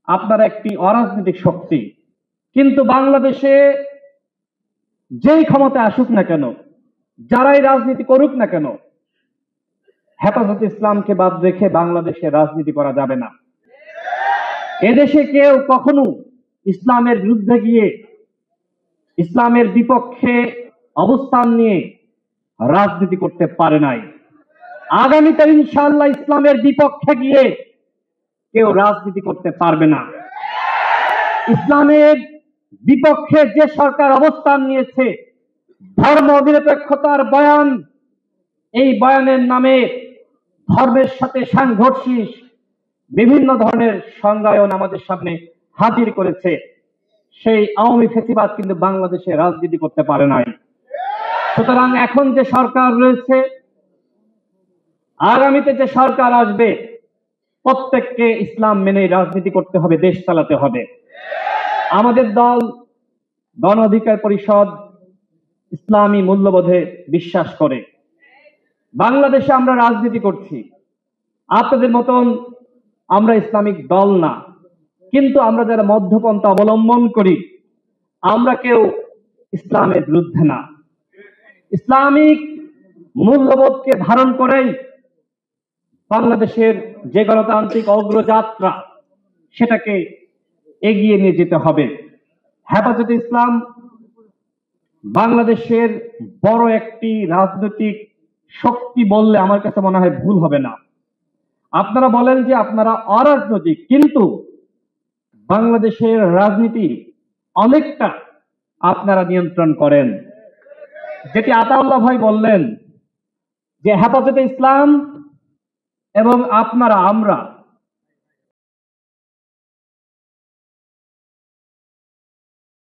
আপনারা একটি অরাজনৈতিক শক্তি, কিন্তু বাংলাদেশে যেই ক্ষমতা আসুক না কেন, যারাই রাজনীতি করুক না কেন, হেফাজত ইসলামকে বাদ রেখে বাংলাদেশে রাজনীতি করা যাবে না। এদেশে কেউ কখনো ইসলামের বিরুদ্ধে গিয়ে, ইসলামের বিপক্ষে অবস্থান নিয়ে রাজনীতি করতে পারে নাই। আগামীতে ইনশাআল্লাহ ইসলামের বিপক্ষে গিয়ে কেউ রাজনীতি করতে পারবে না। ইসলামের বিপক্ষে যে সরকার অবস্থান নিয়েছে, ধর্ম নিরপেক্ষতার বয়ান, এই বয়ানের নামে ধর্মের সাথে সাংঘর্ষিক বিভিন্ন ধরনের সংজ্ঞায়ন আমাদের সামনে হাজির করেছে। সেই আওয়ামী ফ্যাসিবাদ কিন্তু বাংলাদেশে রাজনীতি করতে পারে নাই। সুতরাং এখন যে সরকার রয়েছে, আগামীতে যে সরকার আসবে, প্রত্যেককে ইসলাম মেনে রাজনীতি করতে হবে, দেশ চালাতে হবে। আমাদের দল গণ অধিকার পরিষদ ইসলামী মূল্যবোধে বিশ্বাস করে। বাংলাদেশে আমরা রাজনীতি করছি, আপনাদের মতন আমরা ইসলামিক দল না, কিন্তু আমরা যারা মধ্যপন্থা অবলম্বন করি, আমরা কেউ ইসলামের বিরুদ্ধে না। ইসলামিক মূল্যবোধকে ধারণ করেই বাংলাদেশের যে গণতান্ত্রিক অগ্রযাত্রা, সেটাকে এগিয়ে নিয়ে যেতে হবে। হেফাজতে ইসলাম বাংলাদেশের বড় একটি রাজনৈতিক শক্তি বললে আমার কাছে মনে হয় ভুল হবে না। আপনারা বলেন যে আপনারা অরাজনৈতিক, কিন্তু বাংলাদেশের রাজনীতি অনেকটা আপনারা নিয়ন্ত্রণ করেন। যেটি আতাউল্লাহ ভাই বললেন যে হেফাজতে ইসলাম এবং আমরা